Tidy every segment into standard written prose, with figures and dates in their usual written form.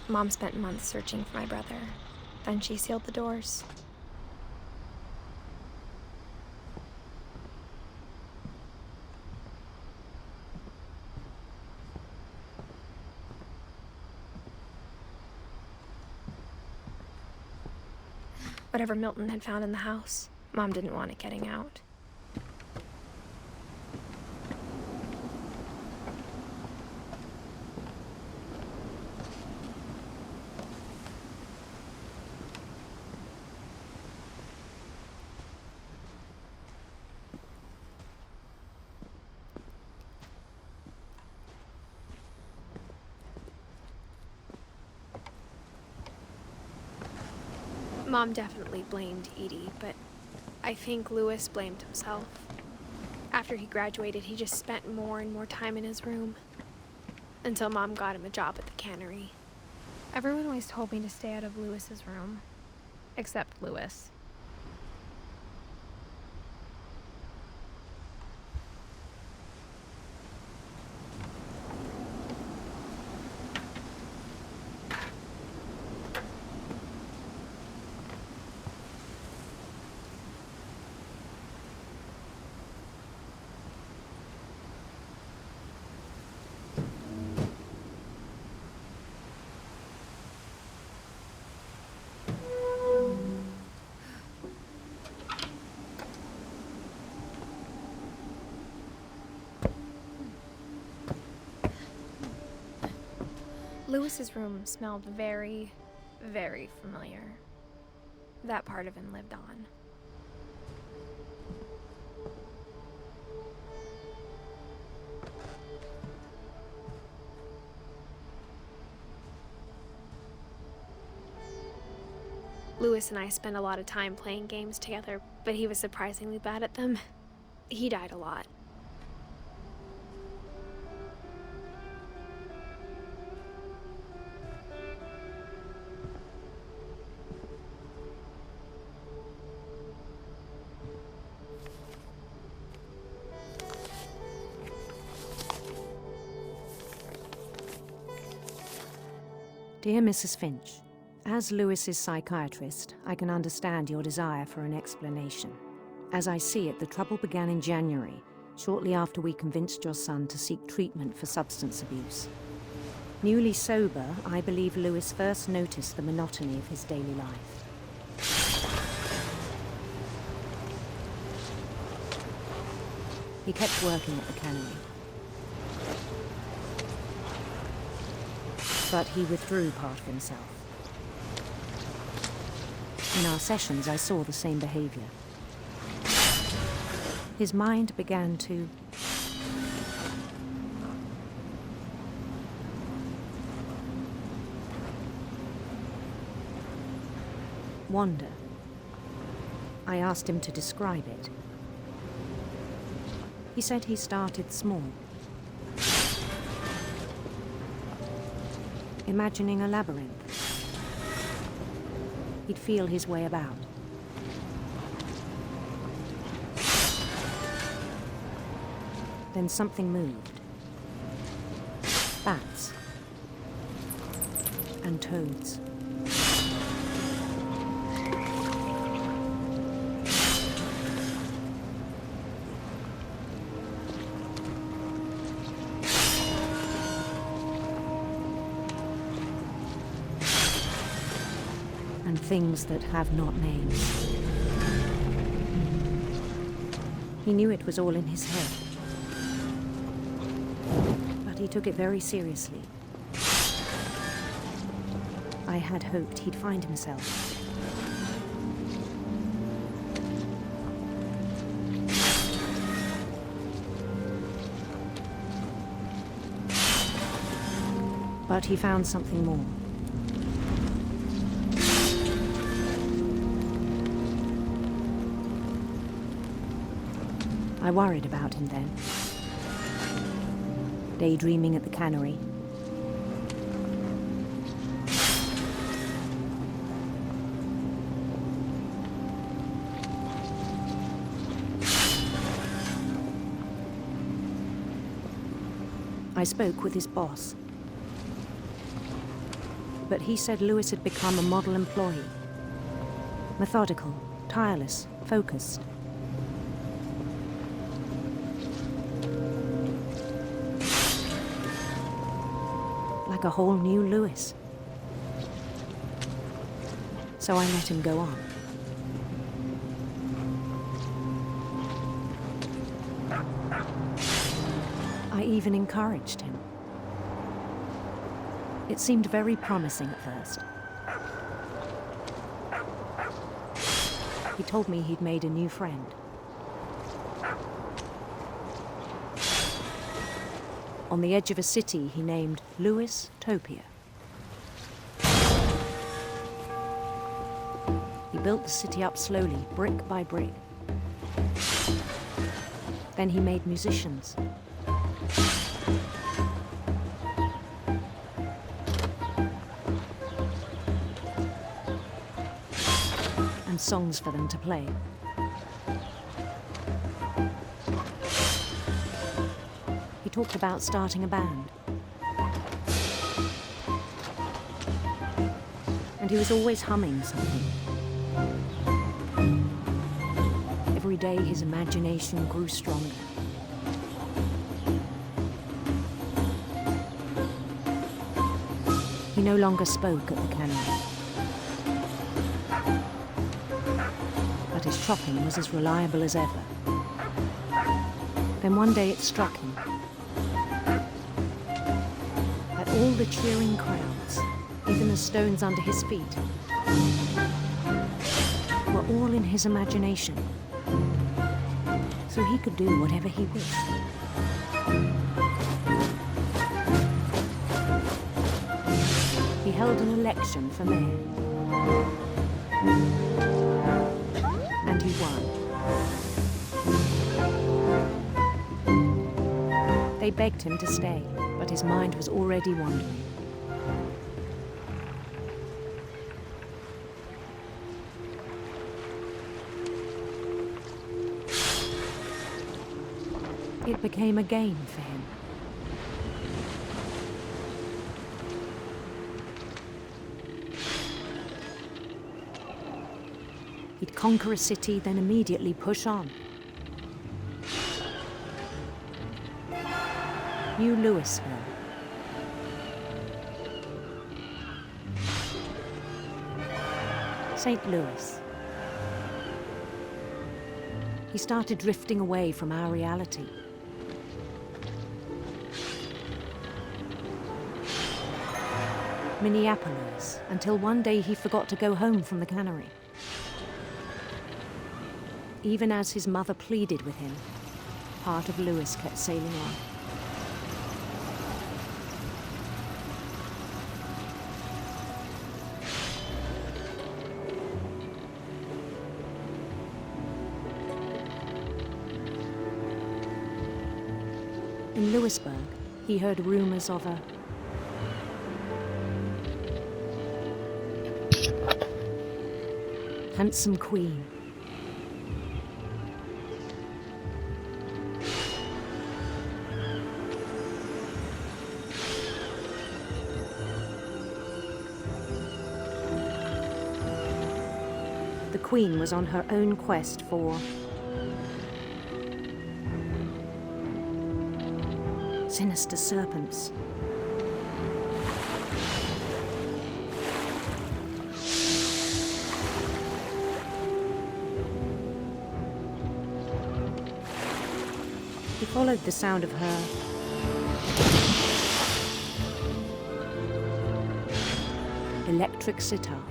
Mom spent months searching for my brother. Then she sealed the doors. Whatever Milton had found in the house, Mom didn't want it getting out. Mom definitely blamed Edie, but I think Louis blamed himself. After he graduated, he just spent more and more time in his room. Until Mom got him a job at the cannery. Everyone always told me to stay out of Louis's room. Except Louis. Louis's room smelled very, very familiar. That part of him lived on. Louis and I spent a lot of time playing games together, but he was surprisingly bad at them. He died a lot. Dear Mrs. Finch, as Louis's psychiatrist, I can understand your desire for an explanation. As I see it, the trouble began in January, shortly after we convinced your son to seek treatment for substance abuse. Newly sober, I believe Louis first noticed the monotony of his daily life. He kept working at the cannery. But he withdrew part of himself. In our sessions, I saw the same behavior. His mind began to wander. I asked him to describe it. He said he started small, imagining a labyrinth. He'd feel his way about. Then something moved. Bats and toads. And things that have not names. He knew it was all in his head, but he took it very seriously. I had hoped he'd find himself. But he found something more. I worried about him then. Daydreaming at the cannery. I spoke with his boss. but he said Lewis had become a model employee. Methodical, tireless, focused. Like a whole new Lewis. So I let him go on. I even encouraged him. It seemed very promising at first. He told me he'd made a new friend. On the edge of a city he named Lewis Topia. He built the city up slowly, brick by brick. Then he made musicians. And songs for them to play. He talked about starting a band. And he was always humming something. Every day his imagination grew stronger. He no longer spoke at the cannery. But his chopping was as reliable as ever. Then one day it struck him that all the cheering crowds, even the stones under his feet, were all in his imagination. So he could do whatever he wished. He held an election for mayor. And he won. They begged him to stay, but his mind was already wandering. It became a game for him. He'd conquer a city, then immediately push on. New Louisville. St. Louis. He started drifting away from our reality. Minneapolis, until one day he forgot to go home from the cannery. Even as his mother pleaded with him, part of Lewis kept sailing on. In Lewisburg, he heard rumors of a handsome queen. The queen was on her own quest for sinister serpents. He followed the sound of her electric sitar.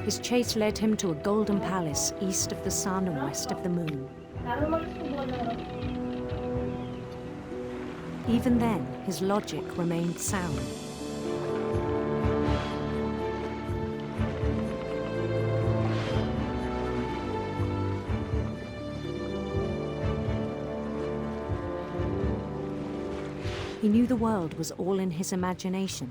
His chase led him to a golden palace east of the sun and west of the moon. Even then, his logic remained sound. He knew the world was all in his imagination.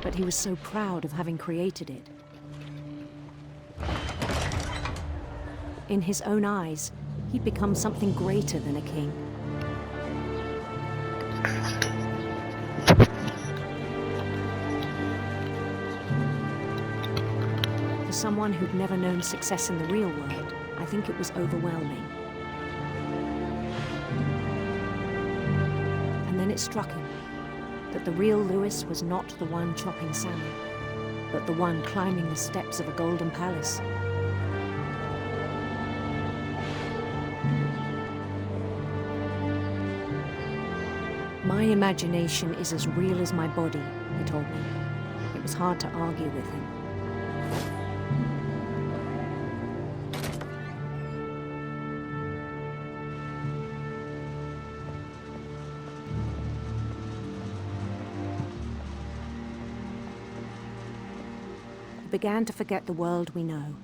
but he was so proud of having created it. In his own eyes, he'd become something greater than a king. For someone who'd never known success in the real world, I think it was overwhelming. And then it struck him that the real Lewis was not the one chopping salmon, but the one climbing the steps of a golden palace. My imagination is as real as my body, he told me. It was hard to argue with him. We began to forget the world we know.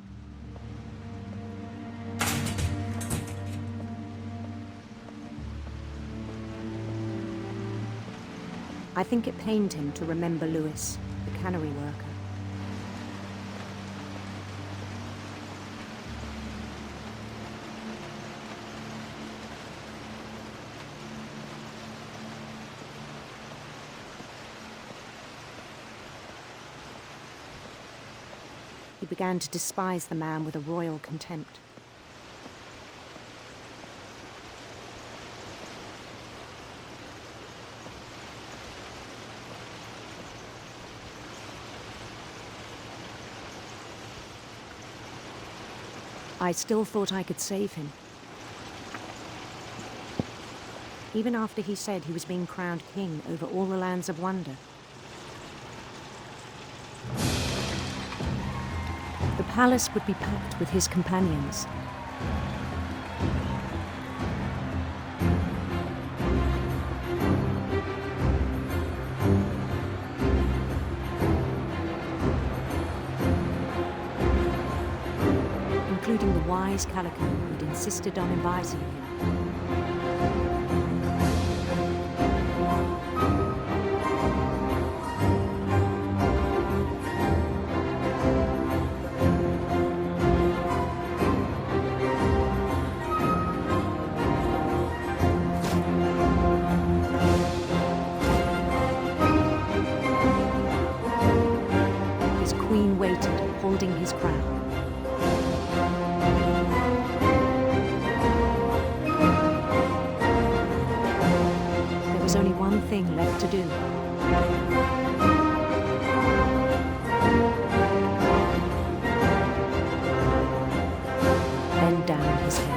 I think it pained him to remember Lewis, the cannery worker. He began to despise the man with a royal contempt. I still thought I could save him. Even after he said he was being crowned king over all the lands of wonder. The palace would be packed with his companions. Including the wise Calico who'd insisted on advising him. His queen waited, holding his crown. There was only one thing left to do. Bend down his head.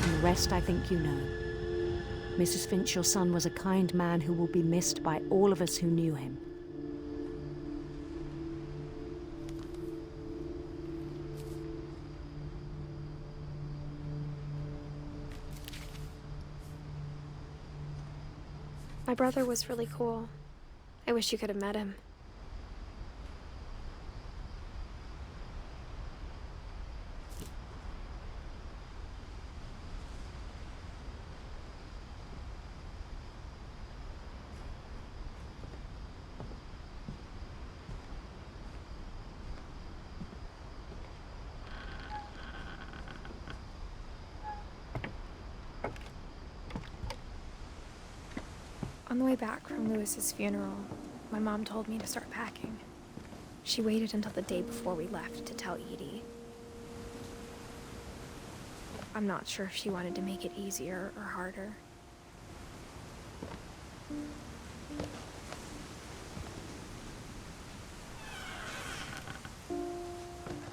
And the rest I think you know. Mrs. Finch, your son was a kind man who will be missed by all of us who knew him. My brother was really cool. I wish you could have met him. On the way back from Lewis's funeral, my mom told me to start packing. She waited until the day before we left to tell Edie. I'm not sure if she wanted to make it easier or harder.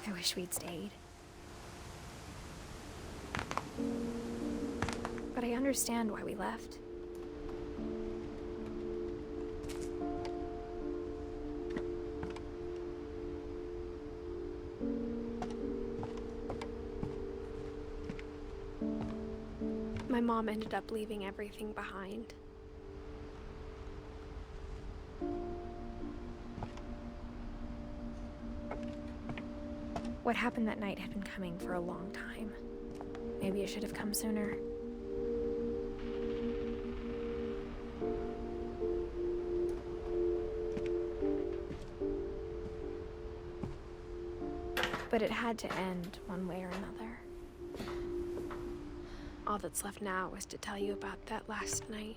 I wish we'd stayed. But I understand why we left. My mom ended up leaving everything behind. What happened that night had been coming for a long time. Maybe it should have come sooner. But it had to end one way or another. All that's left now is to tell you about that last night.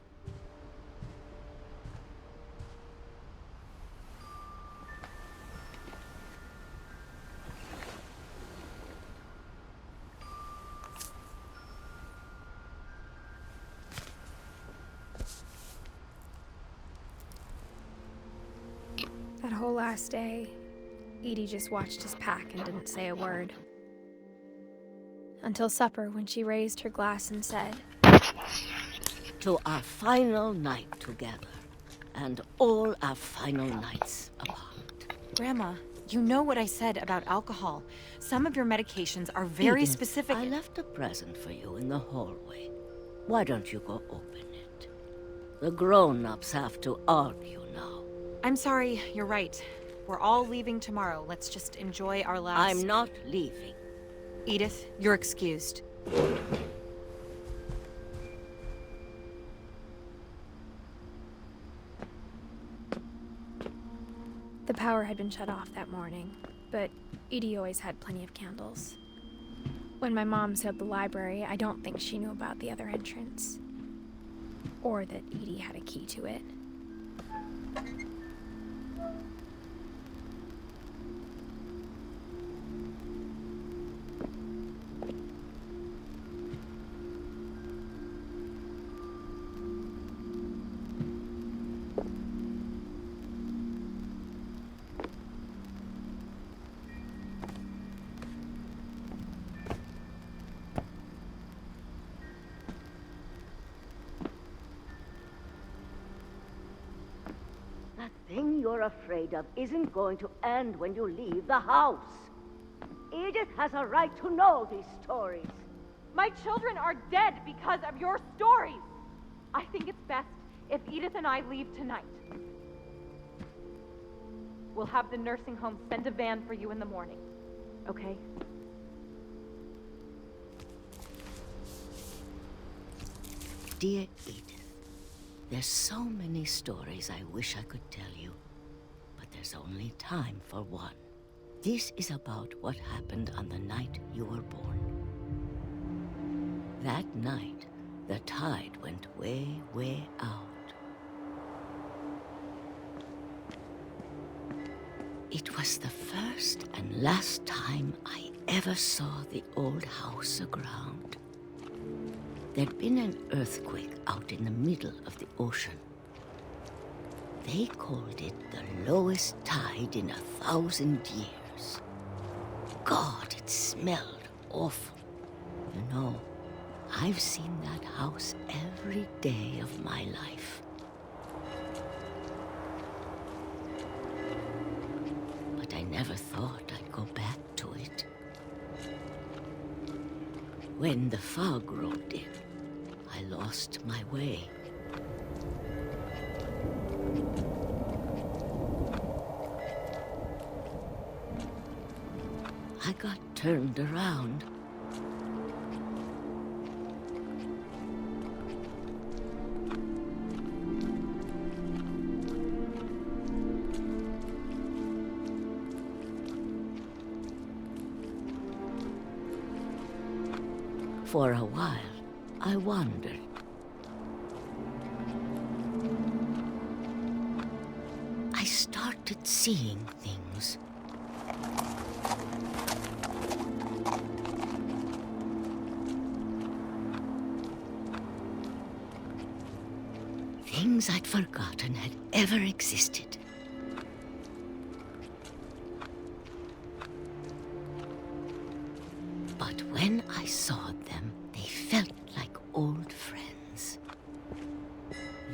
That whole last day, Edie just watched us pack and didn't say a word. Until supper, when she raised her glass and said, "To our final night together, and all our final nights apart." Grandma, you know what I said about alcohol. Some of your medications are very Edith, specific. I left a present for you in the hallway. Why don't you go open it? The grown-ups have to argue now. I'm sorry, you're right. We're all leaving tomorrow. Let's just enjoy our last... I'm not leaving. Edith, you're excused. the power had been shut off that morning, but Edie always had plenty of candles. When my mom sealed the library, I don't think she knew about the other entrance. Or that Edie had a key to it. That thing you're afraid of isn't going to end when you leave the house. Edith has a right to know these stories. My children are dead because of your stories. I think it's best if Edith and I leave tonight. We'll have the nursing home send a van for you in the morning, okay? Dear Edith, there's so many stories I wish I could tell you, but there's only time for one. This is about what happened on the night you were born. That night, the tide went way, way out. It was the first and last time I ever saw the old house aground. There'd been an earthquake out in the middle of the ocean. They called it the lowest tide in 1,000 years. God, it smelled awful. You know, I've seen that house every day of my life. But I never thought I'd go back to it. When the fog rolled in, I lost my way. I got turned around. For a while, I wandered. I started seeing things. Things I'd forgotten had ever existed. But when I saw them, they felt like old friends.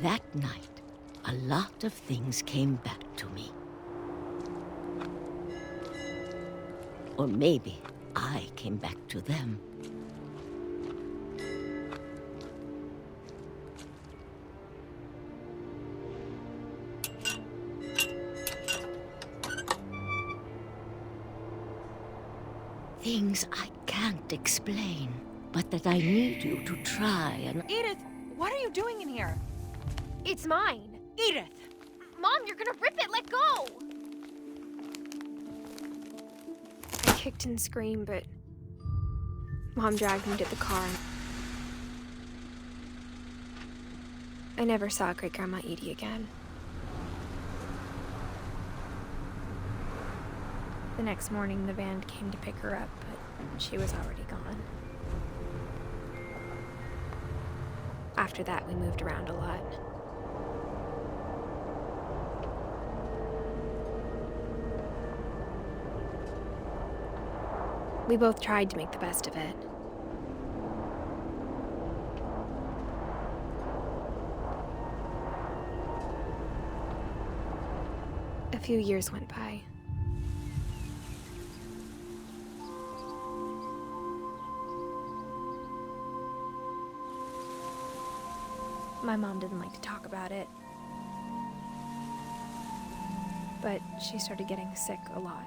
That night, a lot of things came back to me. Or maybe I came back to them. things I can't explain, but that I need you to try and... Edith, what are you doing in here? It's mine. Edith! Mom, you're gonna rip it! Let go! I kicked and screamed, but Mom dragged me to the car. I never saw Great-Grandma Edie again. The next morning, the van came to pick her up, but she was already gone. After that, we moved around a lot. We both tried to make the best of it. A few years went by. My mom didn't like to talk about it, but she started getting sick a lot.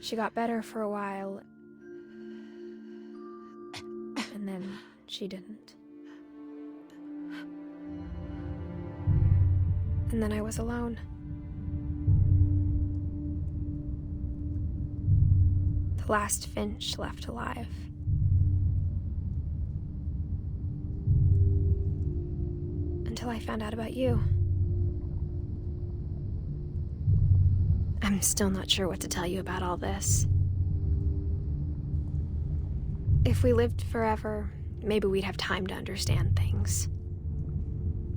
She got better for a while, and then she didn't. And then I was alone. The last Finch left alive. Until I found out about you. I'm still not sure what to tell you about all this. If we lived forever, maybe we'd have time to understand things.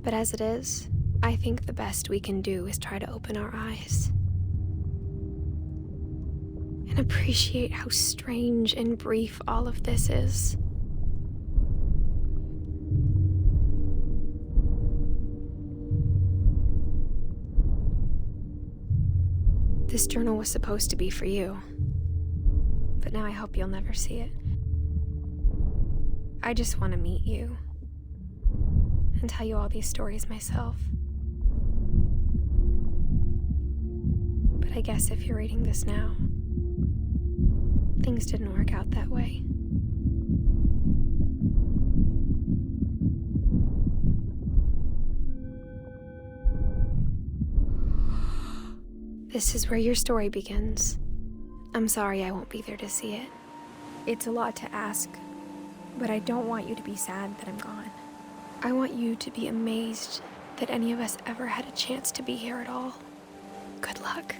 But as it is, I think the best we can do is try to open our eyes. And appreciate how strange and brief all of this is. This journal was supposed to be for you, but now I hope you'll never see it. I just want to meet you and tell you all these stories myself. But I guess if you're reading this now, things didn't work out that way. This is where your story begins. I'm sorry I won't be there to see it. It's a lot to ask, but I don't want you to be sad that I'm gone. I want you to be amazed that any of us ever had a chance to be here at all. Good luck.